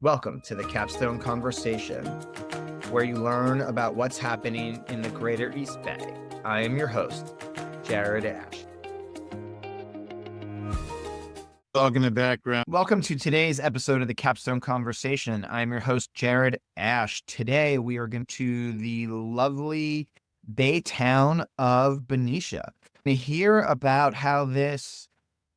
Welcome to the Capstone Conversation, where you learn about what's happening in the greater East Bay. I am your host, Jared Asch. Dog in the background. Welcome to today's episode of the Capstone Conversation. I'm your host, Jared Asch. Today, we are going to the lovely Bay town of Benicia to hear about how this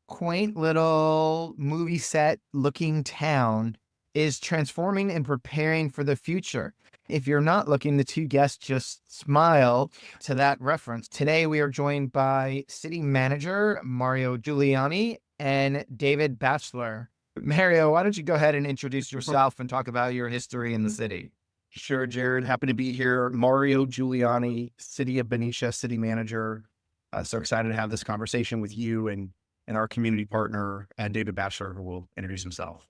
quaint little movie set looking town is transforming and preparing for the future. If you're not looking, the two guests just smile to that reference. Today, we are joined by City Manager Mario Giuliani and David Batchelor. Mario, why don't you go ahead and introduce yourself and talk about your history in the city? Sure, Jared. Happy to be here. Mario Giuliani, City of Benicia City Manager. So excited to have this conversation with you and our community partner, David Batchelor, who will introduce himself.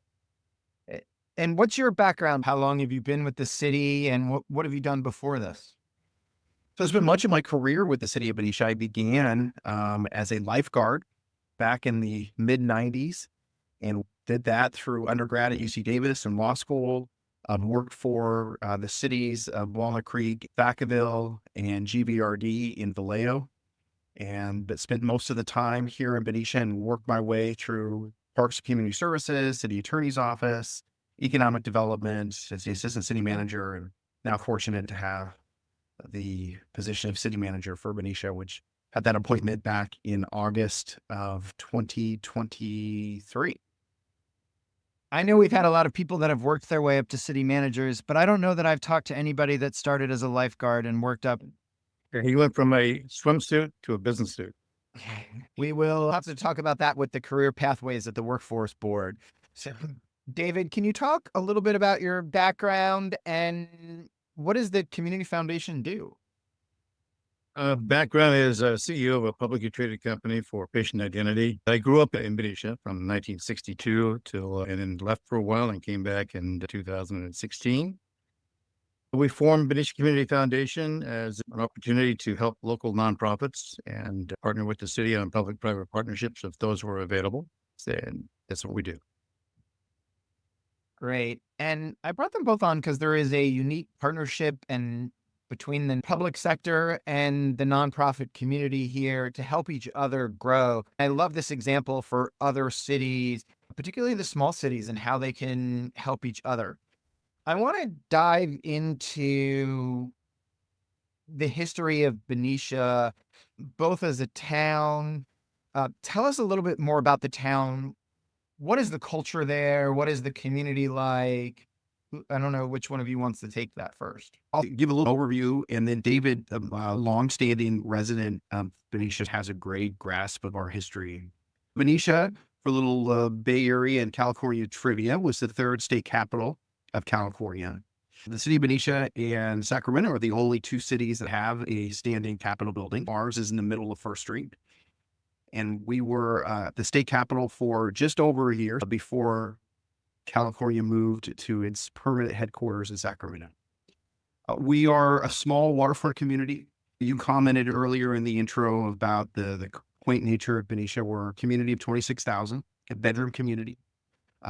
And what's your background? How long have you been with the city, and what have you done before this? So it's been much of my career with the City of Benicia. I began as a lifeguard back in the mid-90s and did that through undergrad at UC Davis and law school. Worked for the cities of Walnut Creek, Vacaville, and GVRD in Valero, but spent most of the time here in Benicia and worked my way through Parks and Community Services, City Attorney's Office, Economic Development as the Assistant City Manager, and now fortunate to have the position of City Manager for Benicia, which had that appointment back in August of 2023. I know we've had a lot of people that have worked their way up to city managers, but I don't know that I've talked to anybody that started as a lifeguard and worked up. He went from a swimsuit to a business suit. We will have to talk about that with the career pathways at the workforce board. So, David, can you talk a little bit about your background and what does the Community Foundation do? Background is CEO of a publicly traded company for patient identity. I grew up in Benicia from 1962 and then left for a while and came back in 2016. We formed Benicia Community Foundation as an opportunity to help local nonprofits and partner with the city on public-private partnerships if those were available. And that's what we do. Great. And I brought them both on because there is a unique partnership and between the public sector and the nonprofit community here to help each other grow. I love this example for other cities, particularly the small cities, and how they can help each other. I want to dive into the history of Benicia, both as a town. Tell us a little bit more about the town. What is the culture there? What is the community like? I don't know which one of you wants to take that first. I'll give a little overview, and then David, a longstanding resident of Benicia, has a great grasp of our history. Benicia, for a little Bay Area and California trivia, was the third state capital of California. The city of Benicia and Sacramento are the only two cities that have a standing Capitol building. Ours is in the middle of First Street. And we were the state capital for just over a year before California moved to its permanent headquarters in Sacramento. We are a small waterfront community. You commented earlier in the intro about the quaint nature of Benicia. We're a community of 26,000, a bedroom community.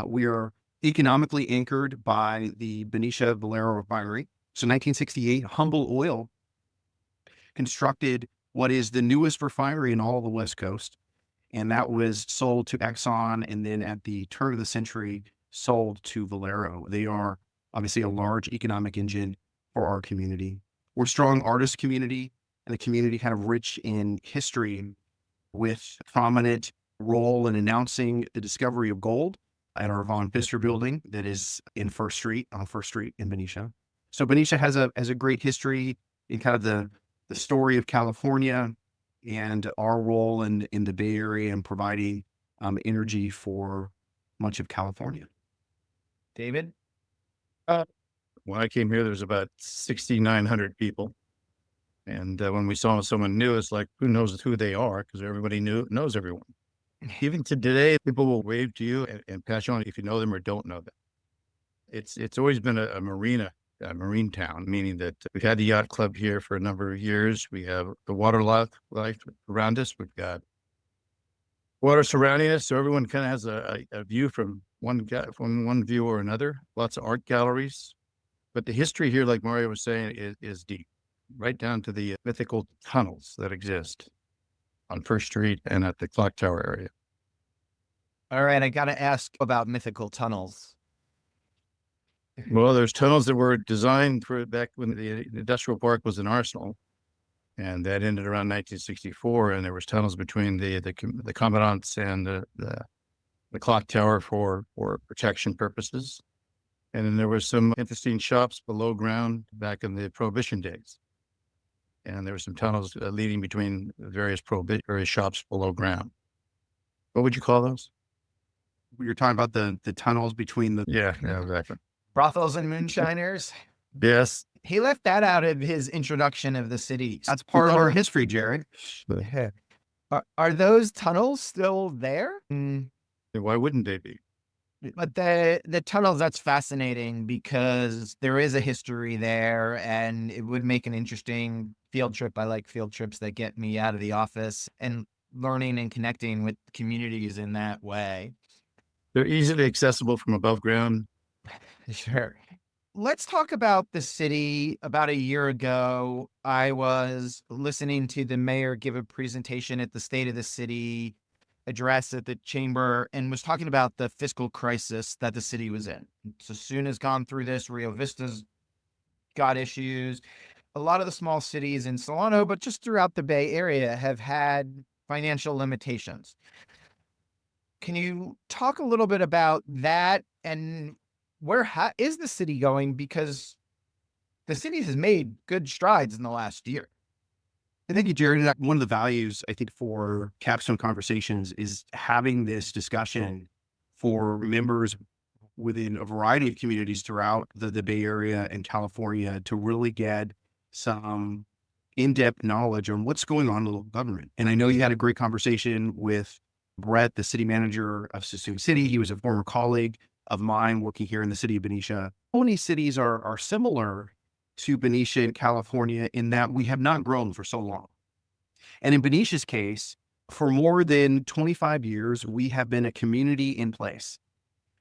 We are economically anchored by the Benicia Valero refinery. So 1968, Humble Oil constructed what is the newest refinery in all of the West Coast. And that was sold to Exxon. And then at the turn of the century, sold to Valero. They are obviously a large economic engine for our community. We're a strong artist community and a community kind of rich in history with a prominent role in announcing the discovery of gold at our Von Pfister building that is on First Street in Benicia. So Benicia has a great history in kind of the story of California and our role in the Bay Area and providing energy for much of California. David? When I came here, there was about 6,900 people. And when we saw someone new, it's like, who knows who they are? Because everybody knows everyone. Even to today, people will wave to you and pass you on if you know them or don't know them. It's always been a marine town, meaning that we've had the yacht club here for a number of years. We have the water life around us. We've got water surrounding us. So everyone kind of has a view from from one view or another. Lots of art galleries, but the history here, like Mario was saying, is deep, right down to the mythical tunnels that exist on First Street and at the clock tower area. All right, I got to ask about mythical tunnels. Well, there's tunnels that were designed for back when the industrial park was an arsenal, and that ended around 1964. And there was tunnels between the commandants and the clock tower for protection purposes. And then there was some interesting shops below ground back in the Prohibition days. And there were some tunnels leading between various shops below ground. What would you call those? You're talking about the tunnels between the. Yeah, exactly. Brothels and moonshiners. Yes. He left that out of his introduction of the city. That's part of our history, Jared. Are those tunnels still there? Why wouldn't they be? But the tunnels, that's fascinating because there is a history there and it would make an interesting field trip. I like field trips that get me out of the office and learning and connecting with communities in that way. They're easily accessible from above ground. Sure. Let's talk about the city. About a year ago, I was listening to the mayor give a presentation at the State of the City address at the chamber and was talking about the fiscal crisis that the city was in. So soon as gone through this, Rio Vista's got issues. A lot of the small cities in Solano, but just throughout the Bay Area, have had financial limitations. Can you talk a little bit about that and where is the city going? Because the city has made good strides in the last year. Thank you, Jared. One of the values, I think, for Capstone Conversations is having this discussion for members within a variety of communities throughout the Bay Area and California to really get some in-depth knowledge on what's going on in local government. And I know you had a great conversation with Brett, the city manager of Sassoon City. He was a former colleague of mine working here in the city of Benicia. How many cities are similar to Benicia in California in that we have not grown for so long? And in Benicia's case, for more than 25 years, we have been a community in place.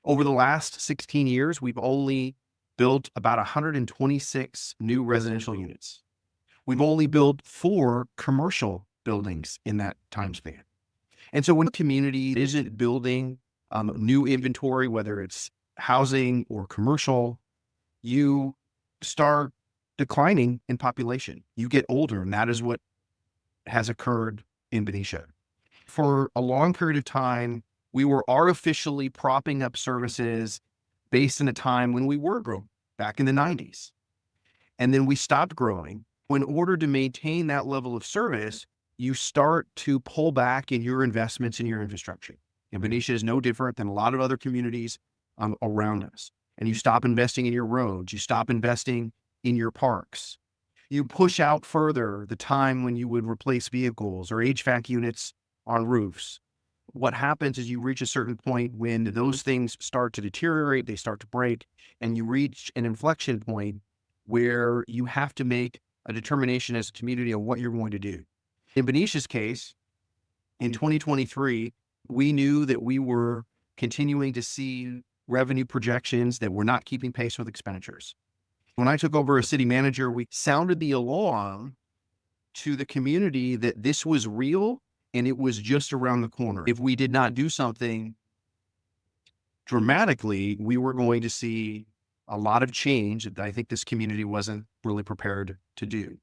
Over the last 16 years, we've only built about 126 new residential units. We've only built 4 commercial buildings in that time span. And so when a community isn't building new inventory, whether it's housing or commercial, you start declining in population. You get older, and that is what has occurred in Benicia. For a long period of time, we were artificially propping up services based in a time when we were growing, back in the 90s. And then we stopped growing. In order to maintain that level of service, you start to pull back in your investments in your infrastructure. And Benicia is no different than a lot of other communities around us. And you stop investing in your roads, you stop investing in your parks. You push out further the time when you would replace vehicles or HVAC units on roofs. What happens is you reach a certain point when those things start to deteriorate, they start to break, and you reach an inflection point where you have to make a determination as a community of what you're going to do. In Benicia's case, in 2023, we knew that we were continuing to see revenue projections that were not keeping pace with expenditures. When I took over as city manager, we sounded the alarm to the community that this was real and it was just around the corner. If we did not do something dramatically, we were going to see a lot of change that I think this community wasn't really prepared to do.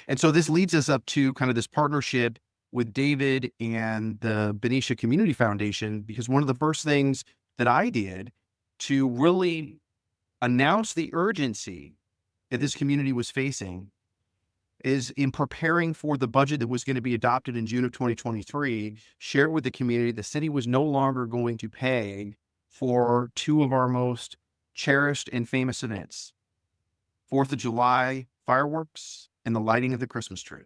And so this leads us up to kind of this partnership with David and the Benicia Community Foundation, because one of the first things that I did to really announce the urgency that this community was facing is in preparing for the budget that was going to be adopted in June of 2023, share with the community the city was no longer going to pay for 2 of our most cherished and famous events, 4th of July fireworks and the lighting of the Christmas tree.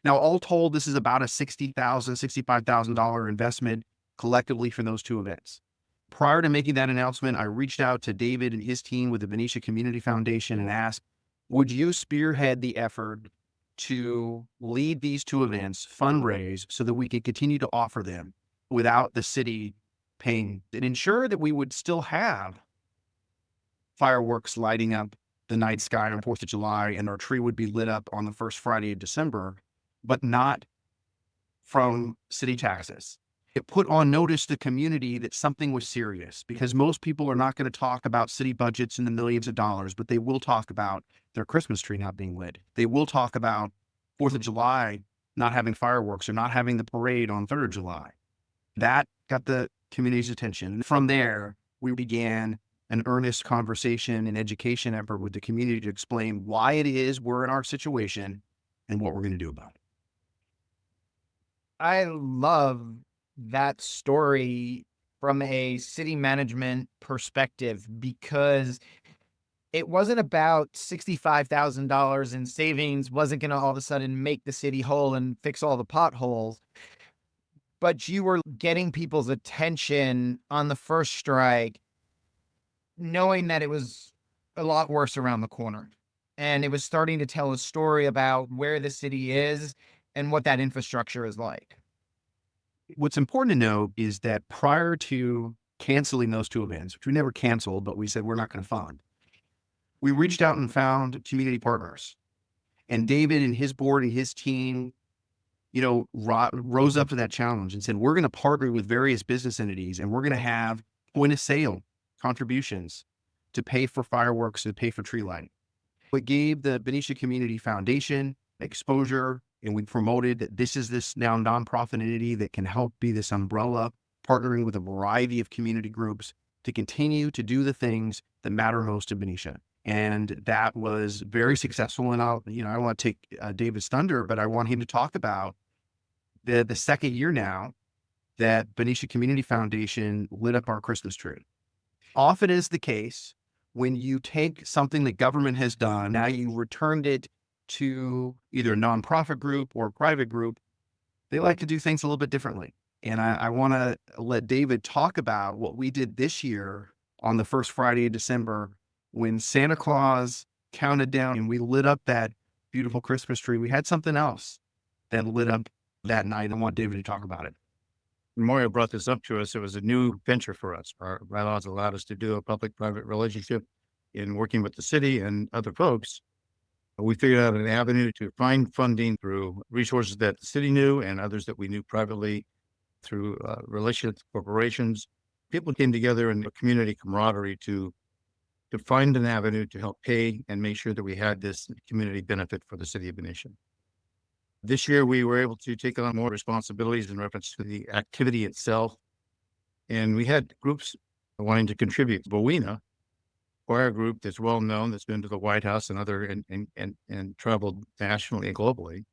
Now, all told, this is about a $60,000, $65,000 investment collectively for those 2 events. Prior to making that announcement, I reached out to David and his team with the Benicia Community Foundation and asked, would you spearhead the effort to lead these 2 events, fundraise, so that we can continue to offer them without the city campaign and ensure that we would still have fireworks lighting up the night sky on 4th of July, and our tree would be lit up on the first Friday of December, but not from city taxes. It put on notice the community that something was serious, because most people are not going to talk about city budgets in the millions of dollars, but they will talk about their Christmas tree not being lit. They will talk about 4th of July not having fireworks or not having the parade on 3rd of July. That got the community's attention. From there, we began an earnest conversation and education effort with the community to explain why it is we're in our situation and what we're going to do about it. I love that story from a city management perspective, because it wasn't about $65,000 in savings, wasn't going to all of a sudden make the city whole and fix all the potholes, but you were getting people's attention on the first strike, knowing that it was a lot worse around the corner. And it was starting to tell a story about where the city is and what that infrastructure is like. What's important to know is that prior to canceling those two events, which we never canceled, but we said we're not going to fund, we reached out and found community partners. And David and his board and his team, rose up to that challenge and said, we're going to partner with various business entities, and we're going to have point of sale contributions to pay for fireworks, to pay for tree lighting. It gave the Benicia Community Foundation exposure, and we promoted that this is this now nonprofit entity that can help be this umbrella, partnering with a variety of community groups to continue to do the things that matter most to Benicia. And that was very successful. And I don't want to take David's thunder, but I want him to talk about the second year now that Benicia Community Foundation lit up our Christmas tree. Often is the case, when you take something that government has done, now you returned it to either a nonprofit group or a private group, they like to do things a little bit differently. And I want to let David talk about what we did this year on the first Friday of December, when Santa Claus counted down and we lit up that beautiful Christmas tree. We had something else that lit up that night. I want David to talk about it. Mario brought this up to us. It was a new venture for us. Our bylaws allowed us to do a public-private relationship in working with the city and other folks. We figured out an avenue to find funding through resources that the city knew and others that we knew privately through relationships, corporations. People came together in a community camaraderie to find an avenue to help pay and make sure that we had this community benefit for the city of Benicia. This year, we were able to take on more responsibilities in reference to the activity itself. And we had groups wanting to contribute. Bowena, choir group that's well known, that's been to the White House and other and traveled nationally and globally,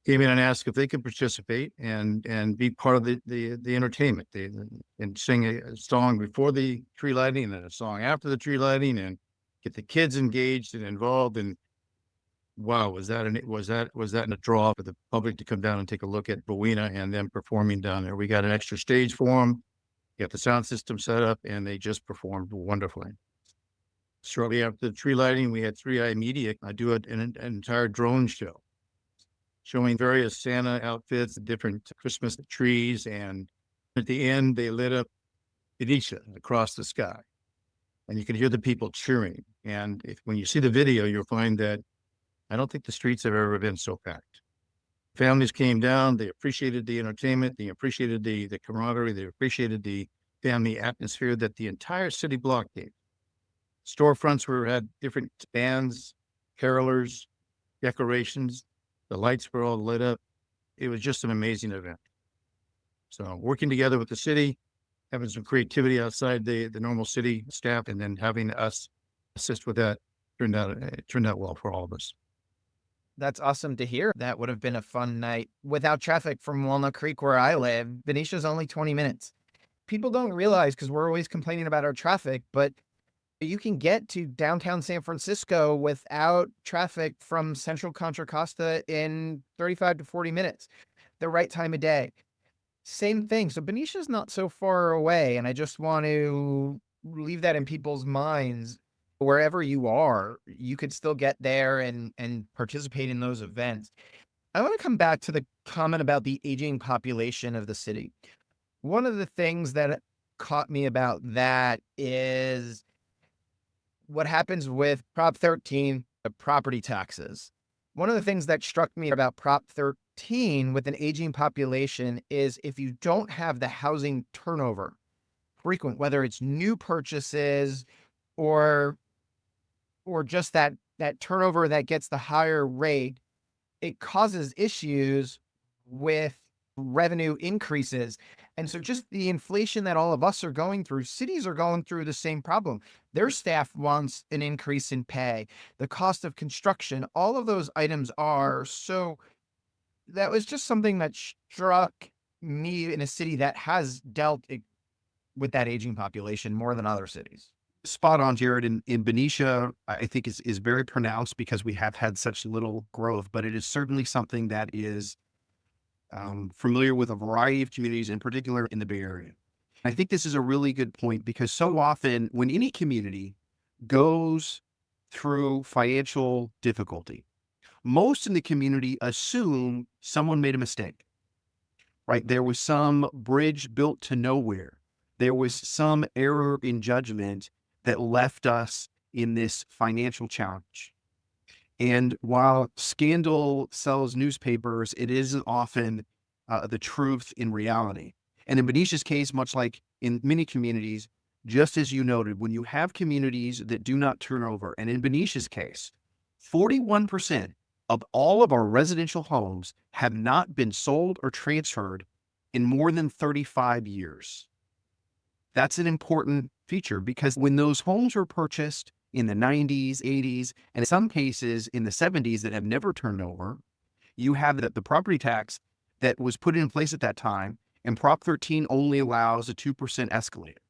came in and asked if they could participate and be part of the entertainment. And sing a song before the tree lighting and then a song after the tree lighting, and get the kids engaged and involved. And wow, was that a draw for the public to come down and take a look at Bowena and them performing down there. We got an extra stage for them, got the sound system set up, and they just performed wonderfully. Shortly after the tree lighting, we had 3i Media do an entire drone show showing various Santa outfits, different Christmas trees, and at the end, they lit up Benicia across the sky. And you can hear the people cheering. And when you see the video, you'll find that I don't think the streets have ever been so packed. Families came down, they appreciated the entertainment, they appreciated the camaraderie, they appreciated the family atmosphere that the entire city block gave. Storefronts had different bands, carolers, decorations. The lights were all lit up. It was just an amazing event. So working together with the city, having some creativity outside the normal city staff, and then having us assist with that turned out well for all of us. That's awesome to hear. That would have been a fun night without traffic from Walnut Creek, where I live. Benicia's only 20 minutes. People don't realize, because we're always complaining about our traffic, but you can get to downtown San Francisco without traffic from Central Contra Costa in 35 to 40 minutes, the right time of day. Same thing. So Benicia's not so far away. And I just want to leave that in people's minds. Wherever you are, you could still get there and participate in those events. I want to come back to the comment about the aging population of the city. One of the things that caught me about that is what happens with Prop 13, the property taxes. One of the things that struck me about Prop 13 with an aging population is if you don't have the housing turnover frequent, whether it's new purchases or just that turnover that gets the higher rate, it causes issues with revenue increases. And so just the inflation that all of us are going through, cities are going through the same problem. Their staff wants an increase in pay, the cost of construction, all of those items are. So that was just something that struck me in a city that has dealt with that aging population more than other cities. Spot on, Jared. In Benicia, I think is very pronounced because we have had such little growth, but it is certainly something that is familiar with a variety of communities, in particular in the Bay Area. I think this is a really good point because so often when any community goes through financial difficulty, most in the community assume someone made a mistake, right? There was some bridge built to nowhere. There was some error in judgment that left us in this financial challenge. And while scandal sells newspapers, it isn't often the truth in reality. And in Benicia's case, much like in many communities, just as you noted, when you have communities that do not turn over, and in Benicia's case, 41% of all of our residential homes have not been sold or transferred in more than 35 years. That's an important feature because when those homes were purchased in the 90s, 80s, and in some cases in the 70s that have never turned over, you have the property tax that was put in place at that time, and Prop 13 only allows a 2% escalator.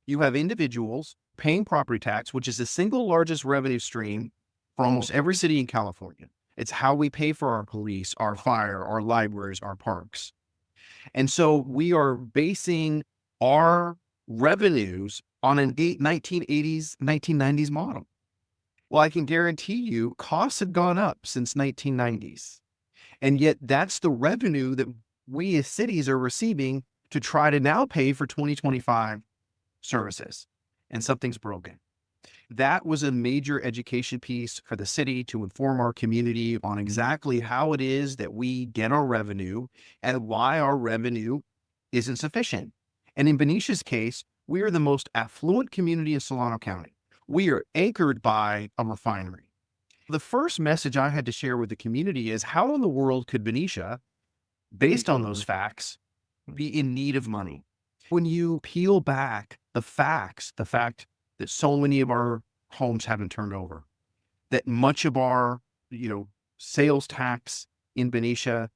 You have individuals paying property tax, which is the single largest revenue stream for almost every city in California. It's how we pay for our police, our fire, our libraries, our parks. And so we are basing our revenues on an 1980s, 1990s model. Well, I can guarantee you costs have gone up since 1990s. And yet that's the revenue that we as cities are receiving to try to now pay for 2025 services. And something's broken. That was a major education piece for the city to inform our community on exactly how it is that we get our revenue and why our revenue isn't sufficient. And in Benicia's case, we are the most affluent community in Solano County. We are anchored by a refinery. The first message I had to share with the community is how in the world could Benicia, based on those facts, be in need of money? When you peel back the facts, the fact that so many of our homes haven't turned over, that much of our, sales tax in Benicia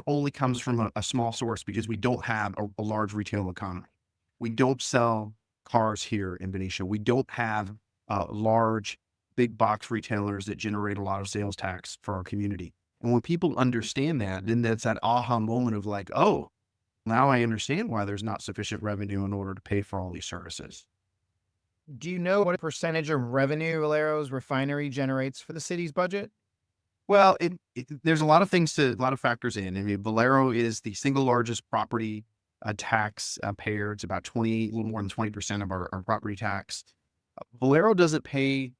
only comes from a small source because we don't have a large retail economy. We don't sell cars here in Benicia. We don't have large, big box retailers that generate a lot of sales tax for our community. And when people understand that, then that's that aha moment of like, oh, now I understand why there's not sufficient revenue in order to pay for all these services. Do you know what percentage of revenue Valero's refinery generates for the city's budget? Well, there's a lot of factors in. I mean, Valero is the single largest property tax payer. It's about a little more than 20% of our property tax. Valero doesn't pay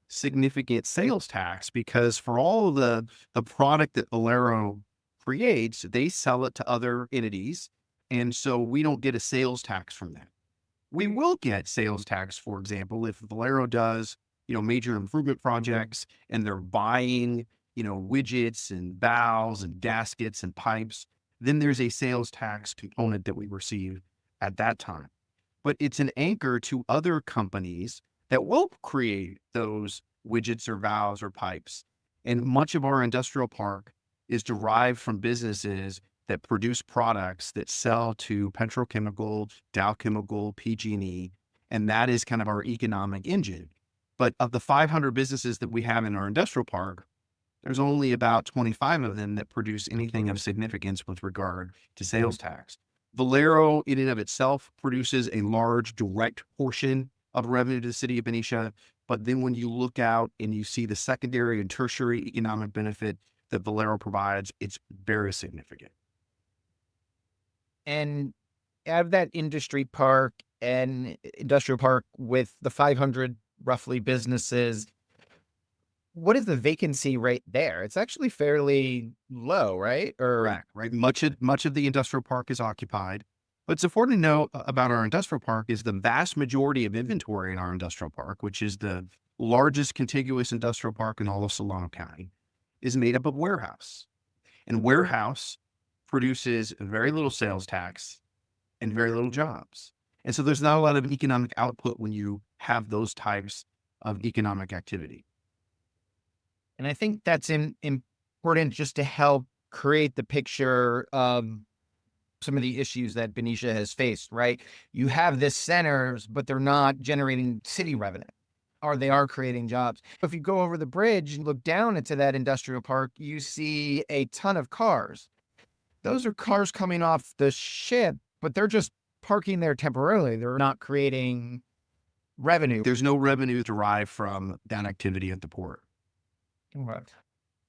significant sales tax because for all of the product that Valero creates, they sell it to other entities. And so we don't get a sales tax from that. We will get sales tax, for example, if Valero does, major improvement projects and they're buying, widgets and valves and gaskets and pipes, then there's a sales tax component that we receive at that time. But it's an anchor to other companies that will create those widgets or valves or pipes. And much of our industrial park is derived from businesses that produce products that sell to petrochemical, Dow Chemical, PG&E, and that is kind of our economic engine. But of the 500 businesses that we have in our industrial park, there's only about 25 of them that produce anything of significance with regard to sales tax. Valero, in and of itself, produces a large direct portion of revenue to the city of Benicia. But then when you look out and you see the secondary and tertiary economic benefit that Valero provides, it's very significant. And out of that industry park and industrial park with the 500 roughly businesses, what is the vacancy rate there? It's actually fairly low, right? Or Correct, right? Much of the industrial park is occupied. What's important to know about our industrial park is the vast majority of inventory in our industrial park, which is the largest contiguous industrial park in all of Solano County, is made up of warehouse. And warehouse produces very little sales tax and very little jobs. And so there's not a lot of economic output when you have those types of economic activity. And I think that's important just to help create the picture of some of the issues that Benicia has faced, right? You have this centers, but they're not generating city revenue, or they are creating jobs. If you go over the bridge and look down into that industrial park, you see a ton of cars. Those are cars coming off the ship, but they're just parking there temporarily. They're not creating revenue. There's no revenue derived from that activity at the port. Right.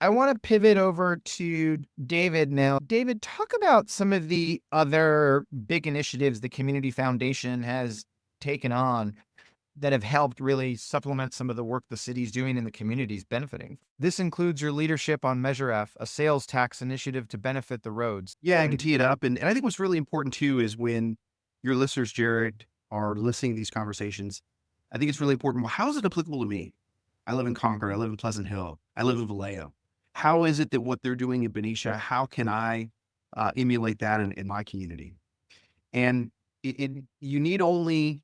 I want to pivot over to David now. David, talk about some of the other big initiatives the Community Foundation has taken on that have helped really supplement some of the work the city's doing and the community's benefiting. This includes your leadership on Measure F, a sales tax initiative to benefit the roads. Yeah, I can tee it up. And I think what's really important too is when your listeners, Jared, are listening to these conversations, I think it's really important. Well, how is it applicable to me? I live in Concord. I live in Pleasant Hill. I live in Valero. How is it that what they're doing in Benicia, how can I emulate that in my community? And you need only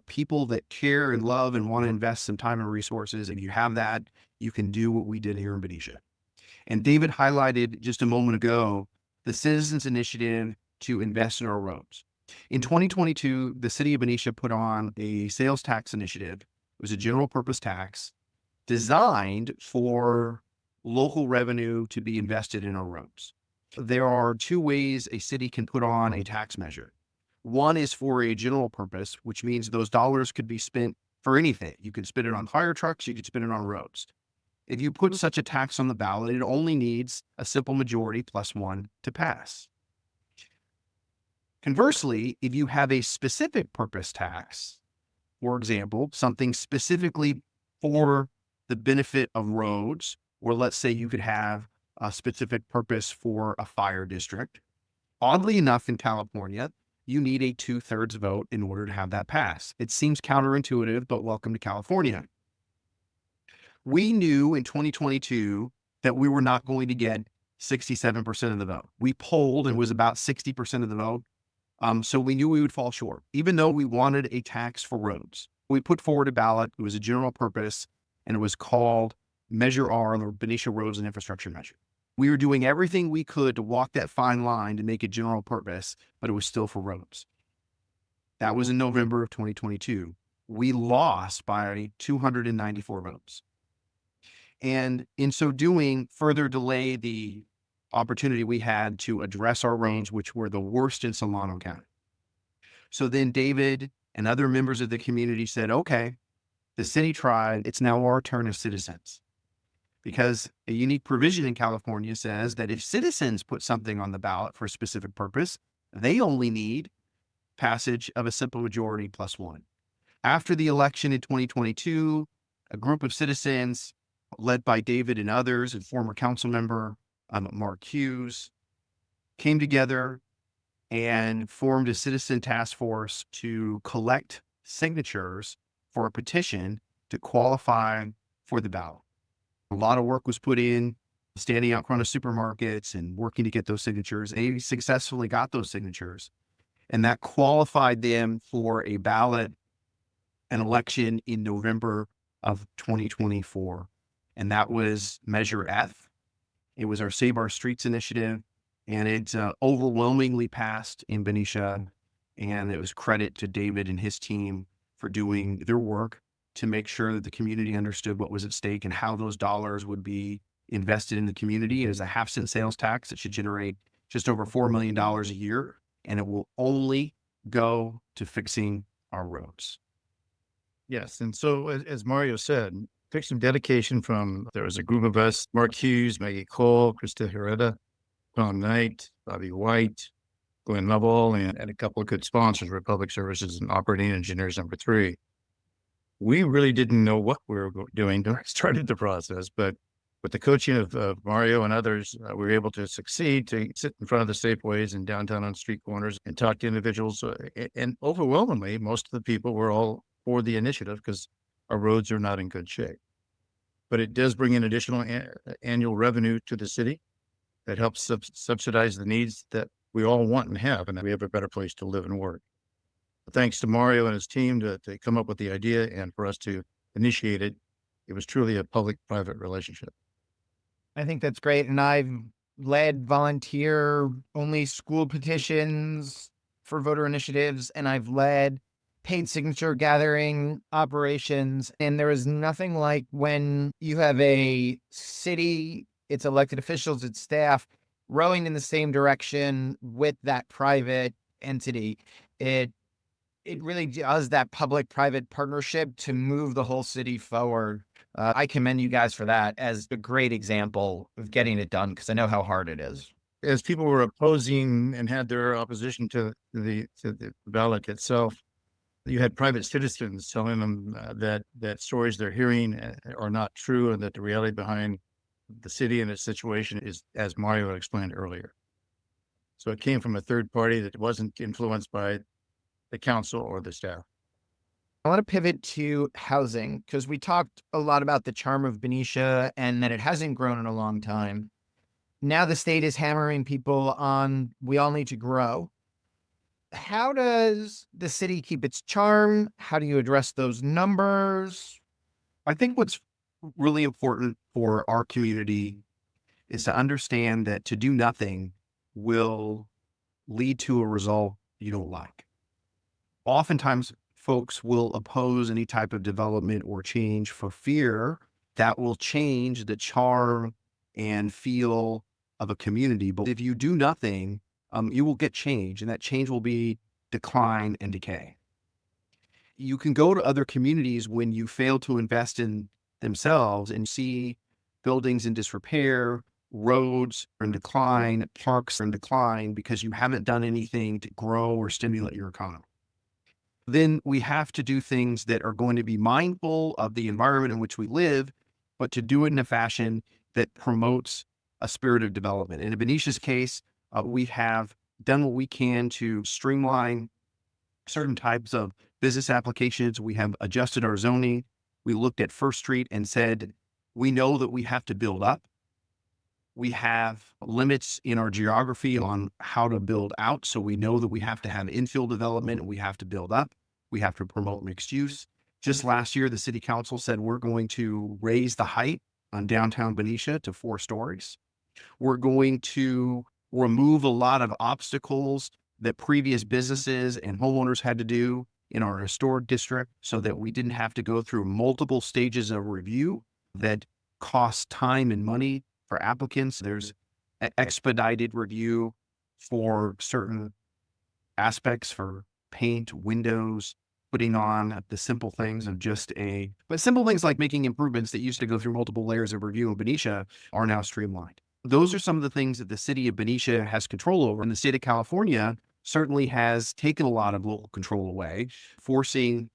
people that care and love and want to invest some time and resources. And you have that, you can do what we did here in Benicia. And David highlighted just a moment ago the Citizens Initiative to invest in our roads. In 2022, the city of Benicia put on a sales tax initiative. It was a general purpose tax designed for local revenue to be invested in our roads. There are two ways a city can put on a tax measure. One is for a general purpose, which means those dollars could be spent for anything. You could spend it on fire trucks, you could spend it on roads. If you put such a tax on the ballot, it only needs a simple majority +1 to pass. Conversely, if you have a specific purpose tax, for example, something specifically for the benefit of roads, or let's say you could have a specific purpose for a fire district. Oddly enough, in California, you need a 2/3 vote in order to have that pass. It seems counterintuitive, but welcome to California. We knew in 2022 that we were not going to get 67% of the vote. We polled and it was about 60% of the vote. So we knew we would fall short, even though we wanted a tax for roads. We put forward a ballot. It was a general purpose, and it was called Measure R, or Benicia Roads and Infrastructure Measure. We were doing everything we could to walk that fine line to make it general purpose, but it was still for roads. That was in November of 2022. We lost by 294 votes. And in so doing, further delayed the opportunity we had to address our roads, which were the worst in Solano County. So then David and other members of the community said, okay, the city tried, it's now our turn as citizens. Because a unique provision in California says that if citizens put something on the ballot for a specific purpose, they only need passage of a simple majority +1. After the election in 2022, a group of citizens led by David and others and former council member Mark Hughes came together and formed a citizen task force to collect signatures for a petition to qualify for the ballot. A lot of work was put in, standing out in front of supermarkets and working to get those signatures. They successfully got those signatures, and that qualified them for a ballot, an election in November of 2024. And that was Measure F. It was our Save Our Streets initiative, and it overwhelmingly passed in Benicia. And it was credit to David and his team for doing their work to make sure that the community understood what was at stake and how those dollars would be invested in the community. It is a 0.5-cent sales tax that should generate just over $4 million a year, and it will only go to fixing our roads. Yes. And so, as Mario said, took some dedication there was a group of us: Mark Hughes, Maggie Cole, Krista Herrera, Tom Knight, Bobby White, Glenn Lovell, and a couple of good sponsors, Republic Services and Operating Engineers number 3. We really didn't know what we were doing when we started the process, but with the coaching of Mario and others, we were able to succeed, to sit in front of the Safeways and downtown on street corners and talk to individuals. And overwhelmingly, most of the people were all for the initiative because our roads are not in good shape. But it does bring in additional annual revenue to the city that helps subsidize the needs that we all want and have, and that we have a better place to live and work. Thanks to Mario and his team to come up with the idea and for us to initiate it. It was truly a public-private relationship. I think that's great. And I've led volunteer-only school petitions for voter initiatives, and I've led paid signature gathering operations. And there is nothing like when you have a city, its elected officials, its staff, rowing in the same direction with that private entity. It really does that public-private partnership to move the whole city forward. I commend you guys for that as a great example of getting it done, because I know how hard it is. As people were opposing and had their opposition to the ballot itself, you had private citizens telling them that stories they're hearing are not true, and that the reality behind the city and its situation is, as Mario explained earlier. So it came from a third party that wasn't influenced by the council or the staff. I want to pivot to housing, because we talked a lot about the charm of Benicia and that it hasn't grown in a long time. Now the state is hammering people on, we all need to grow. How does the city keep its charm? How do you address those numbers? I think what's really important for our community is to understand that to do nothing will lead to a result you don't like. Oftentimes, folks will oppose any type of development or change for fear that will change the charm and feel of a community. But if you do nothing, you will get change, and that change will be decline and decay. You can go to other communities when you fail to invest in themselves and see buildings in disrepair, roads are in decline, parks are in decline because you haven't done anything to grow or stimulate your economy. Then we have to do things that are going to be mindful of the environment in which we live, but to do it in a fashion that promotes a spirit of development. In Benicia's case, we have done what we can to streamline certain types of business applications. We have adjusted our zoning. We looked at First Street and said, we know that we have to build up. We have limits in our geography on how to build out. So we know that we have to have infill development and we have to build up. We have to promote mixed use. Just last year, the city council said we're going to raise the height on downtown Benicia to 4 stories. We're going to remove a lot of obstacles that previous businesses and homeowners had to do in our historic district so that we didn't have to go through multiple stages of review that cost time and money for applicants. There's expedited review for certain aspects for paint, windows, putting on the simple things of but simple things like making improvements that used to go through multiple layers of review in Benicia are now streamlined. Those are some of the things that the city of Benicia has control over. And the state of California certainly has taken a lot of local control away, forcing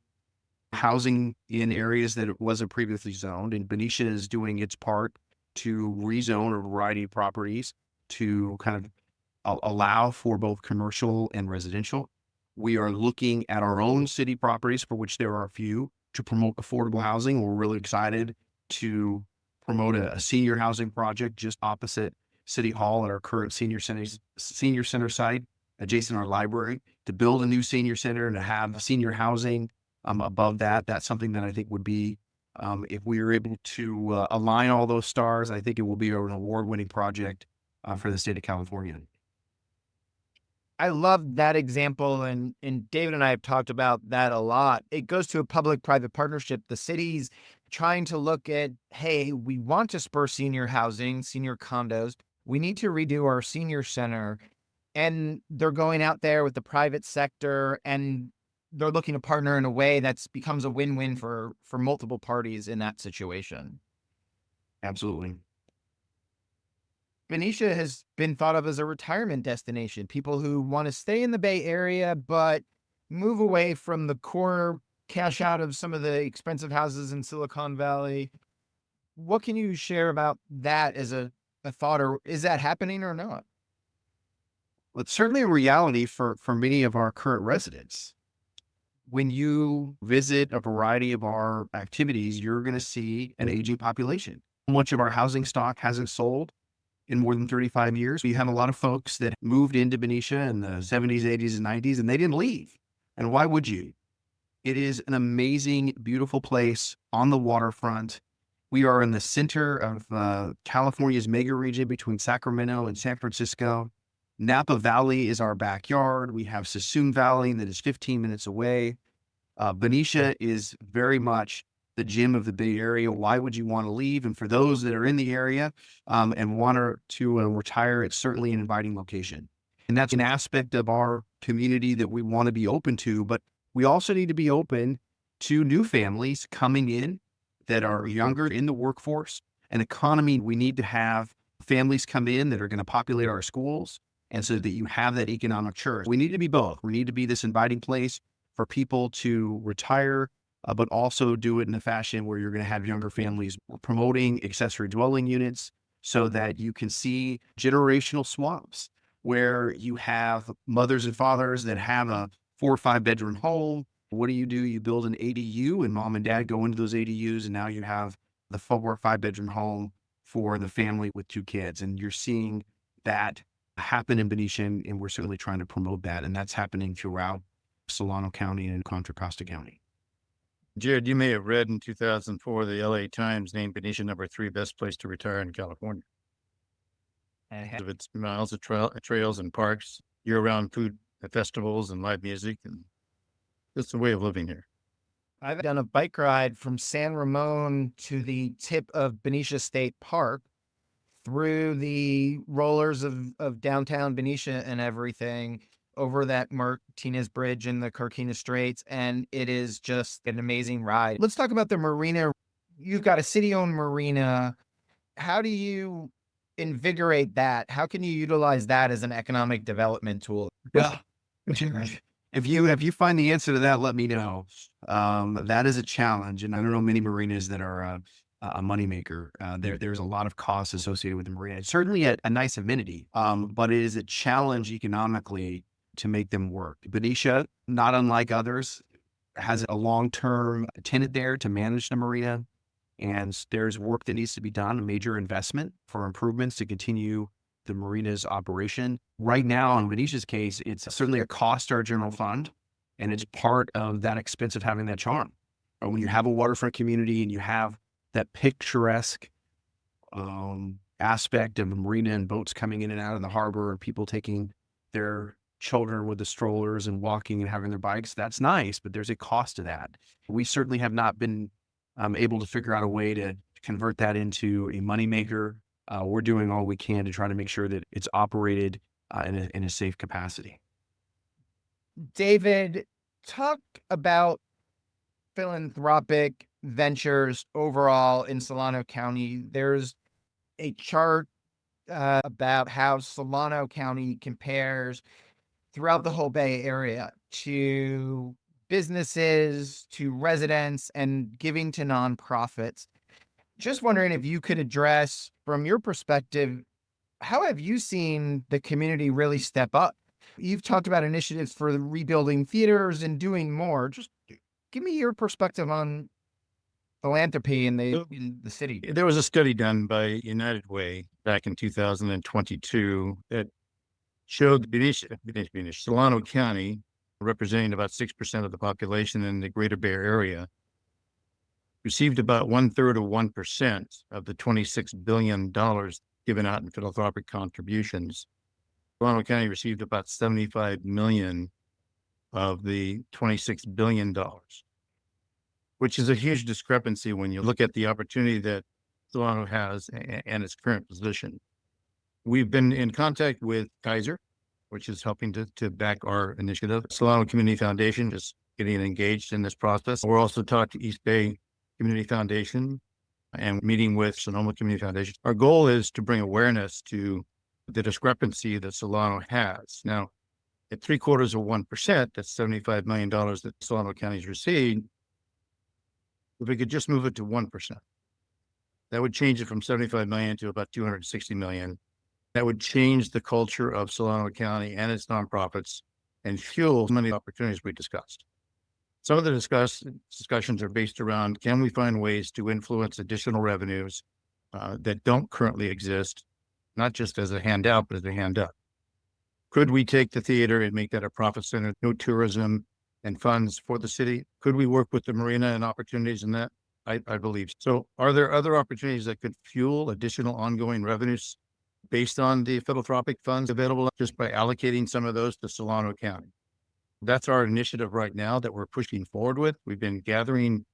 housing in areas that it wasn't previously zoned. And Benicia is doing its part to rezone a variety of properties to kind of allow for both commercial and residential. We are looking at our own city properties, for which there are a few, to promote affordable housing. We're really excited to promote a senior housing project just opposite City Hall at our current senior center site, adjacent to our library, to build a new senior center and to have senior housing above that. That's something that I think would be, if we were able to align all those stars, I think it will be an award-winning project for the state of California. I love that example, and David and I have talked about that a lot. It goes to a public-private partnership. The city's trying to look at, hey, we want to spur senior housing, senior condos. We need to redo our senior center. And they're going out there with the private sector, and they're looking to partner in a way that becomes a win-win for multiple parties in that situation. Absolutely. Benicia has been thought of as a retirement destination. People who want to stay in the Bay Area, but move away from the core, cash out of some of the expensive houses in Silicon Valley. What can you share about that as a thought, or is that happening or not? Well, it's certainly a reality for many of our current residents. When you visit a variety of our activities, you're going to see an aging population. Much of our housing stock hasn't sold in more than 35 years. We have a lot of folks that moved into Benicia in the 70s, 80s, and 90s, and they didn't leave. And why would you? It is an amazing, beautiful place on the waterfront. We are in the center of California's mega region between Sacramento and San Francisco. Napa Valley is our backyard. We have Sassoon Valley that is 15 minutes away. Benicia is very much the gem of the Bay Area. Why would you want to leave? And for those that are in the area and want to retire, it's certainly an inviting location. And that's an aspect of our community that we want to be open to. But we also need to be open to new families coming in that are younger in the workforce and economy. We need to have families come in that are going to populate our schools. And so that you have that economic church. We need to be both. We need to be this inviting place for people to retire, but also do it in a fashion where you're going to have younger families. We're promoting accessory dwelling units so that you can see generational swaps where you have mothers and fathers that have a 4 or 5 bedroom home. What do? You build an ADU and mom and dad go into those ADUs, and now you have the 4 or 5 bedroom home for the family with 2 kids. And you're seeing that happen in Benicia, and we're certainly trying to promote that. And that's happening throughout Solano County and Contra Costa County. Jared, you may have read in 2004, the LA Times named Benicia number 3 best place to retire in California. Of its miles of trails and parks, year-round food festivals and live music, and it's a way of living here. I've done a bike ride from San Ramon to the tip of Benicia State Park, through the rollers of downtown Benicia and everything, over that Martinez Bridge and the Carquinez Straits. And it is just an amazing ride. Let's talk about the marina. You've got a city-owned marina. How do you invigorate that? How can you utilize that as an economic development tool? Yeah. If you find the answer to that, let me know. That is a challenge. And I don't know many marinas that are a moneymaker. There's a lot of costs associated with the marina. It's certainly a nice amenity, but it is a challenge economically to make them work. Benicia, not unlike others, has a long-term tenant there to manage the marina. And there's work that needs to be done, a major investment for improvements to continue the marina's operation. Right now, in Benicia's case, it's certainly a cost to our general fund, and it's part of that expense of having that charm. Or when you have a waterfront community and you have that picturesque aspect of a marina and boats coming in and out of the harbor and people taking their children with the strollers and walking and having their bikes, that's nice, but there's a cost to that. We certainly have not been able to figure out a way to convert that into a moneymaker. We're doing all we can to try to make sure that it's operated in a safe capacity. David, talk about philanthropic ventures overall in Solano County. There's a chart about how Solano County compares throughout the whole Bay Area to businesses, to residents, and giving to nonprofits. Just wondering if you could address, from your perspective, how have you seen the community really step up? You've talked about initiatives for rebuilding theaters and doing more. Just give me your perspective on philanthropy in the city. There was a study done by United Way back in 2022 that showed Benicia, Solano County, representing about 6% of the population in the greater Bay Area, received about 1/3 of 1% of the $26 billion given out in philanthropic contributions. Solano County received about 75 million of the $26 billion, which is a huge discrepancy when you look at the opportunity that Solano has and its current position. We've been in contact with Kaiser, which is helping to back our initiative. Solano Community Foundation is getting engaged in this process. We're also talking to East Bay Community Foundation and meeting with Sonoma Community Foundation. Our goal is to bring awareness to the discrepancy that Solano has. Now, at 0.75%, that's $75 million that Solano County's received. If we could just move it to 1%, that would change it from 75 million to about 260 million. That would change the culture of Solano County and its nonprofits and fuel many opportunities we discussed. Some of the discussions are based around, can we find ways to influence additional revenues that don't currently exist, not just as a handout, but as a hand up? Could we take the theater and make that a profit center, no tourism and funds for the city? Could we work with the marina and opportunities in that? I believe. So are there other opportunities that could fuel additional ongoing revenues based on the philanthropic funds available just by allocating some of those to Solano County? That's our initiative right now that we're pushing forward with. We've been gathering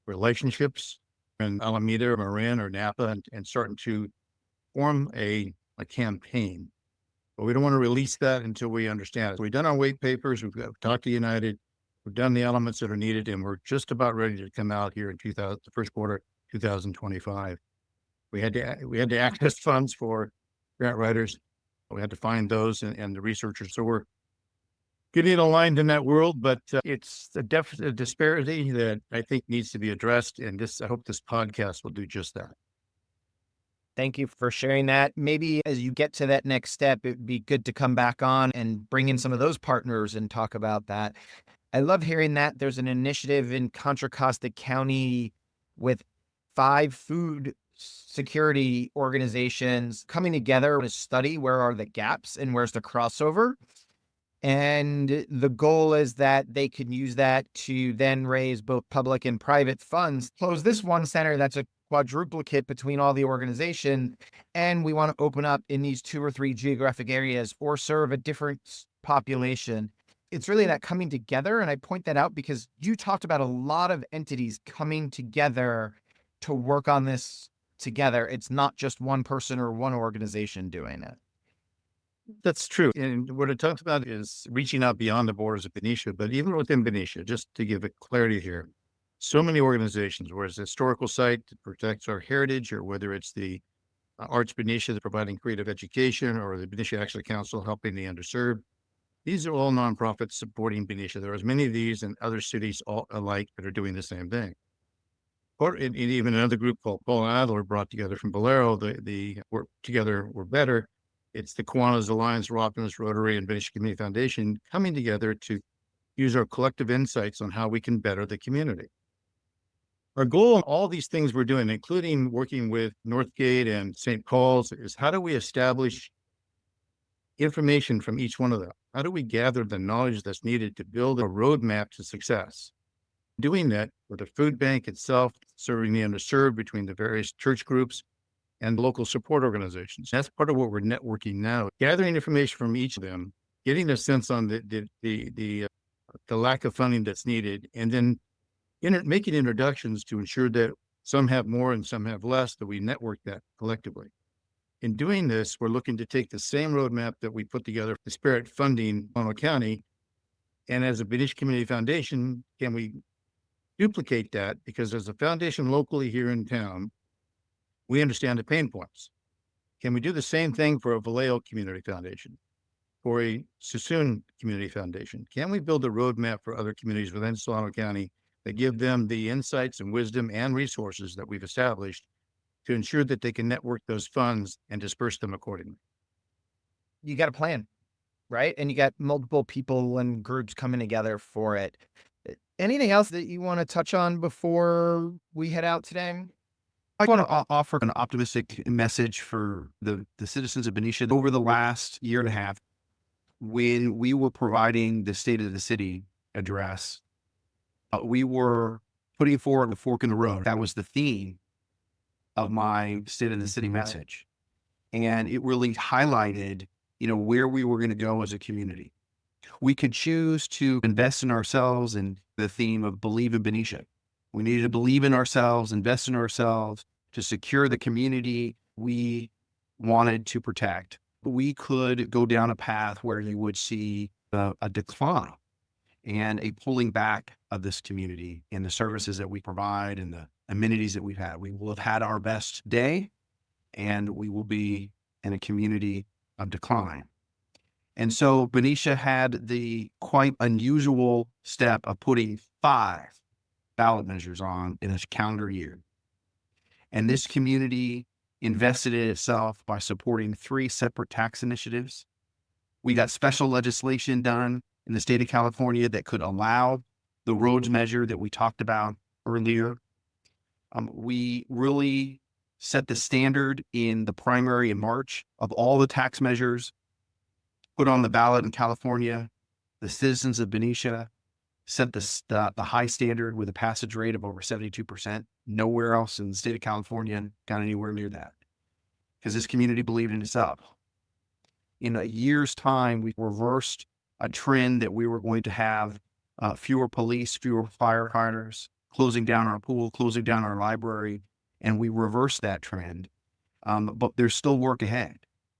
relationships in Alameda, Marin, or Napa and starting to form a campaign. But we don't want to release that until we understand it. We've done our white papers. We've talked to United. We've done the elements that are needed, and we're just about ready to come out here in the first quarter 2025. We had to access funds for grant writers. We had to find those and the researchers. So we're getting aligned in that world, but it's a disparity that I think needs to be addressed. And I hope this podcast will do just that. Thank you for sharing that. Maybe as you get to that next step, it'd be good to come back on and bring in some of those partners and talk about that. I love hearing that there's an initiative in Contra Costa County with 5 food security organizations coming together to study where are the gaps and where's the crossover. And the goal is that they can use that to then raise both public and private funds, close this one center that's a quadruplicate between all the organization. And we want to open up in these 2 or 3 geographic areas or serve a different population. It's really that coming together. And I point that out because you talked about a lot of entities coming together to work on this together. It's not just one person or one organization doing it. That's true. And what it talks about is reaching out beyond the borders of Benicia, but even within Benicia, just to give it clarity here, so many organizations, whether it's a historical site that protects our heritage, or whether it's the Arts Benicia providing creative education, or the Benicia Actually Council helping the underserved. These are all nonprofits supporting Benicia. There are as many of these in other cities all alike that are doing the same thing. Or even another group called Paul Adler brought together from Valero, the Work Together We're Better. It's the Kiwanis Alliance, Optimus Rotary, and Benicia Community Foundation coming together to use our collective insights on how we can better the community. Our goal in all these things we're doing, including working with Northgate and St. Paul's, is how do we establish information from each one of them? How do we gather the knowledge that's needed to build a roadmap to success? Doing that with the food bank itself, serving the underserved between the various church groups and local support organizations. That's part of what we're networking now, gathering information from each of them, getting a sense on the lack of funding that's needed, and then making introductions to ensure that some have more and some have less, that we network that collectively. In doing this, we're looking to take the same roadmap that we put together for Spirit funding Solano County, and as a Benicia Community Foundation, can we duplicate that? Because as a foundation locally here in town, we understand the pain points. Can we do the same thing for a Valero Community Foundation, for a Suisun Community Foundation? Can we build a roadmap for other communities within Solano County that give them the insights and wisdom and resources that we've established to ensure that they can network those funds and disperse them accordingly? You got a plan, right? And you got multiple people and groups coming together for it. Anything else that you want to touch on before we head out today? I want to offer an optimistic message for the citizens of Benicia. Over the last year and a half, when we were providing the State of the City address, we were putting forward a fork in the road. That was the theme of my State of the City message. And it really highlighted, where we were going to go as a community. We could choose to invest in ourselves, and the theme of believe in Benicia. We needed to believe in ourselves, invest in ourselves to secure the community we wanted to protect. We could go down a path where you would see a decline and a pulling back of this community and the services that we provide and the amenities that we've had. We will have had our best day, and we will be in a community of decline. And so Benicia had the quite unusual step of putting 5 ballot measures on in a calendar year. And this community invested in itself by supporting 3 separate tax initiatives. We got special legislation done in the state of California that could allow the roads measure that we talked about earlier. We really set the standard in the primary in March of all the tax measures put on the ballot in California. The citizens of Benicia set the high standard with a passage rate of over 72%. Nowhere else in the state of California got anywhere near that, because this community believed in itself. In a year's time, we reversed a trend that we were going to have fewer police, fewer firefighters, closing down our pool, closing down our library, and we reversed that trend. But there's still work ahead.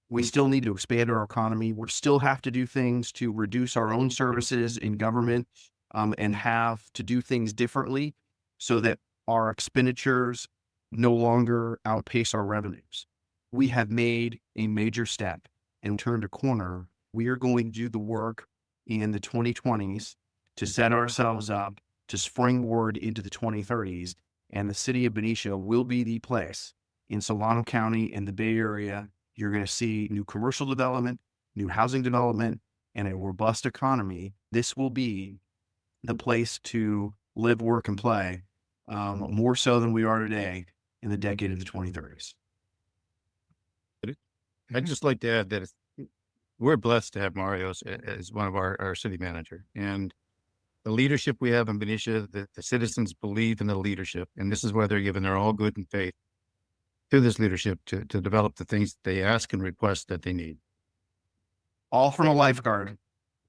We still need to expand our economy. We still have to do things to reduce our own services in government, and have to do things differently so that our expenditures no longer outpace our revenues. We have made a major step and turned a corner. We are going to do the work in the 2020s to set ourselves up to springboard into the 2030s. And the city of Benicia will be the place in Solano County and the Bay Area. You're going to see new commercial development, new housing development, and a robust economy. This will be the place to live, work, and play, more so than we are today in the decade of the 2030s. I'd just like to add that we're blessed to have Mario as one of our city manager, and the leadership we have in Benicia, the citizens believe in the leadership, and this is why they're given their all good and faith to this leadership to develop the things they ask and request that they need. All from a lifeguard.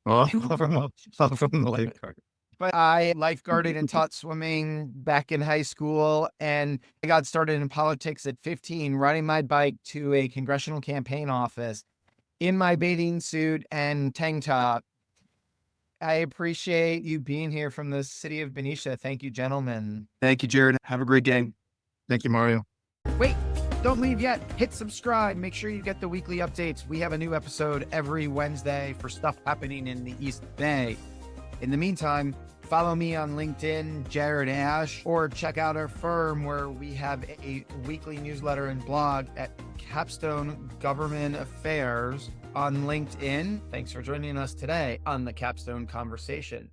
All from the lifeguard. But I lifeguarded and taught swimming back in high school, and I got started in politics at 15, riding my bike to a congressional campaign office in my bathing suit and tank top. I appreciate you being here from the city of Benicia. Thank you, gentlemen. Thank you, Jared. Have a great day. Thank you, Mario. Wait, don't leave yet. Hit subscribe. Make sure you get the weekly updates. We have a new episode every Wednesday for stuff happening in the East Bay. In the meantime, follow me on LinkedIn, Jared Asch, or check out our firm where we have a weekly newsletter and blog at Capstone Government Affairs on LinkedIn. Thanks for joining us today on the Capstone Conversation.